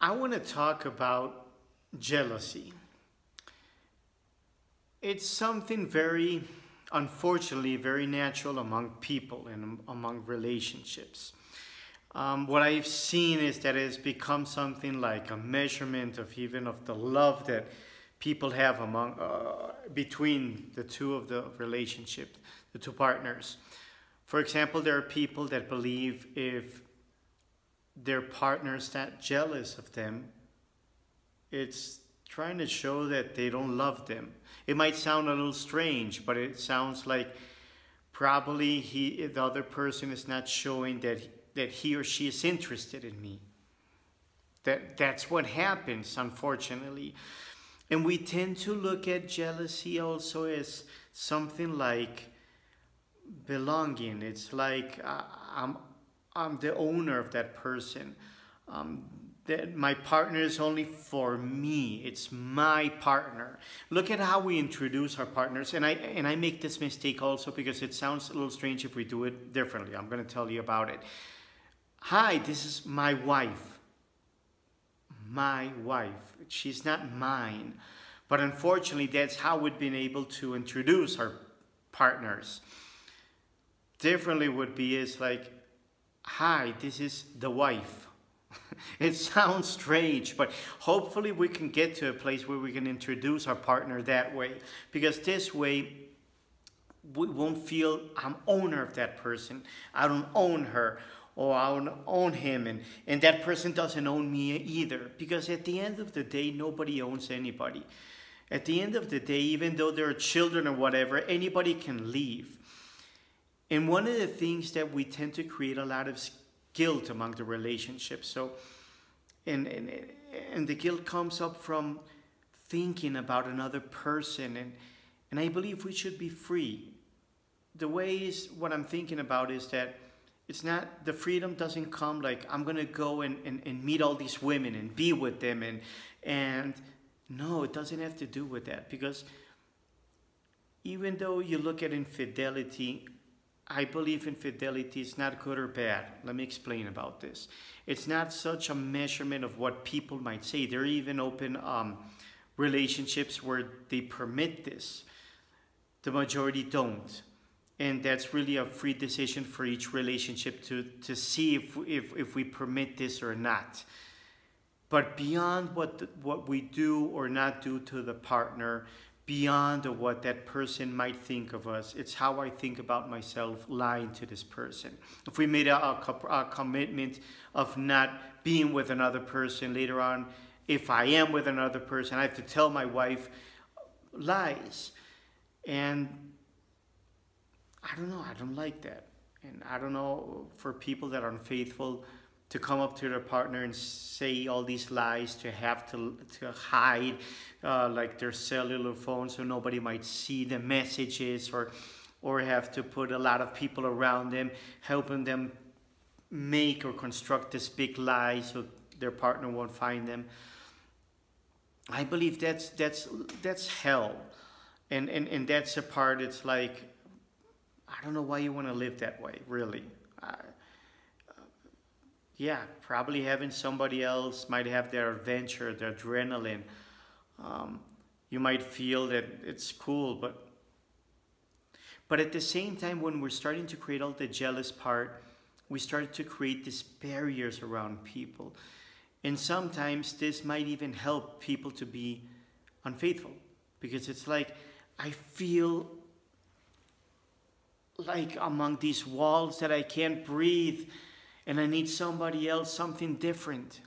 I want to talk about jealousy. It's something very, unfortunately, very natural among people and among relationships. What I've seen is that it's become something like a measurement of even of the love that people have among between the two of the relationship, the two partners. For example, there are people that believe if their partner's not jealous of them, it's trying to show that they don't love them. It might sound a little strange, but it sounds like probably the other person is not showing that he or she is interested in me. That's what happens, unfortunately. And we tend to look at jealousy also as something like belonging. It's like I'm the owner of that person. That my partner is only for me. It's my partner. Look at how we introduce our partners. And I make this mistake also because it sounds a little strange if we do it differently. I'm going to tell you about it. Hi, this is my wife. My wife. She's not mine. But unfortunately, that's how we've been able to introduce our partners. Differently would be is like, hi, this is the wife. It sounds strange, but hopefully we can get to a place where we can introduce our partner that way. Because this way, we won't feel I'm owner of that person. I don't own her, or I don't own him, and that person doesn't own me either. Because at the end of the day, nobody owns anybody. At the end of the day, even though there are children or whatever, anybody can leave. And one of the things that we tend to create a lot of guilt among the relationships. So, and the guilt comes up from thinking about another person. And I believe we should be free. The ways, what I'm thinking about is that it's not, the freedom doesn't come like I'm going to go and meet all these women and be with them. And no, it doesn't have to do with that. Because even though you look at infidelity, I believe infidelity is not good or bad. Let me explain about this. It's not such a measurement of what people might say. There are even open relationships where they permit this. The majority don't. And that's really a free decision for each relationship to see if we permit this or not. But beyond what we do or not do to the partner, beyond what that person might think of us, it's how I think about myself lying to this person. If we made a commitment of not being with another person later on, if I am with another person, I have to tell my wife lies. And I don't know, I don't like that. And I don't know, for people that are unfaithful, to come up to their partner and say all these lies, to have to hide like their cellular phone so nobody might see the messages, or have to put a lot of people around them, helping them make or construct this big lie so their partner won't find them. I believe that's hell. And that's a part, it's like, I don't know why you want to live that way, really. Yeah, probably having somebody else might have their adventure, their adrenaline. You might feel that it's cool, but at the same time, when we're starting to create all the jealous part, we start to create these barriers around people. And sometimes this might even help people to be unfaithful. Because it's like, I feel like among these walls that I can't breathe, and I need somebody else, something different.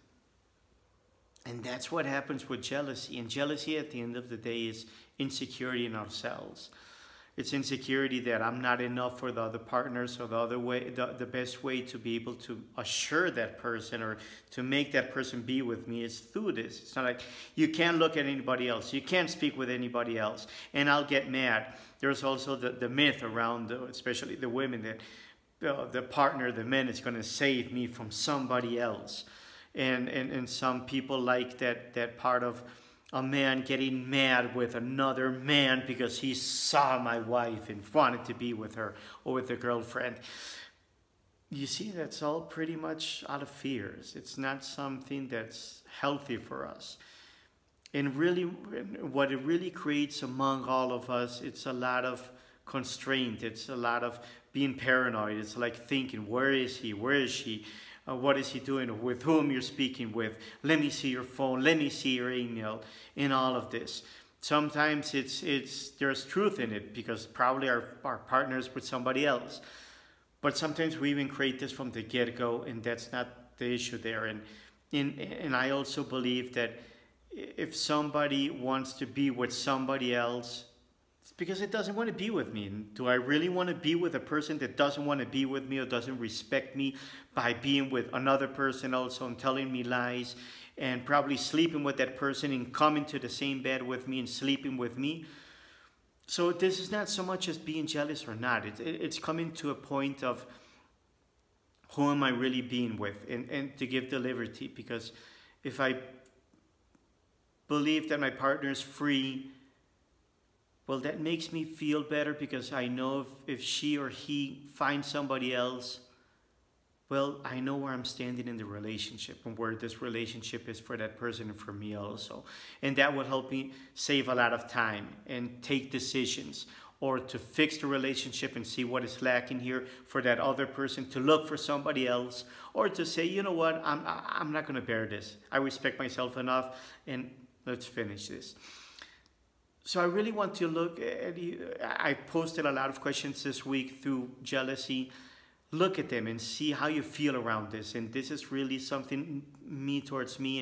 And that's what happens with jealousy. And jealousy at the end of the day is insecurity in ourselves. It's insecurity that I'm not enough for the other partner, so the best way to be able to assure that person or to make that person be with me is through this. It's not like you can't look at anybody else. You can't speak with anybody else. And I'll get mad. There's also the myth around, especially the women, that the partner, the man, is going to save me from somebody else. And some people like that part of a man getting mad with another man because he saw my wife and wanted to be with her or with a girlfriend. you see, that's all pretty much out of fears. It's not something that's healthy for us. And really, what it really creates among all of us, it's a lot of constraint. It's a lot of being paranoid. It's like thinking, where is he? Where is she? What is he doing? With whom you're speaking with? Let me see your phone. Let me see your email. In all of this, sometimes there's truth in it because probably our partner's with somebody else. But sometimes we even create this from the get-go, and that's not the issue there. And I also believe that if somebody wants to be with somebody else, it's because it doesn't want to be with me. And do I really want to be with a person that doesn't want to be with me or doesn't respect me by being with another person also and telling me lies and probably sleeping with that person and coming to the same bed with me and sleeping with me? So this is not so much as being jealous or not. It's coming to a point of who am I really being with, and to give the liberty. Because if I believe that my partner is free, well, that makes me feel better because I know if she or he finds somebody else, well, I know where I'm standing in the relationship and where this relationship is for that person and for me also. And that will help me save a lot of time and take decisions, or to fix the relationship and see what is lacking here for that other person, to look for somebody else, or to say, you know what, I'm not going to bear this. I respect myself enough, and let's finish this. So I really want to look at you. I posted a lot of questions this week through jealousy. Look at them and see how you feel around this. And this is really something me towards me,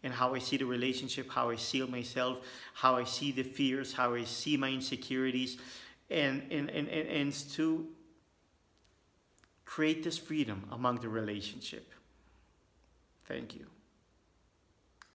and how I see the relationship, how I see myself, how I see the fears, how I see my insecurities, and to create this freedom among the relationship. Thank you.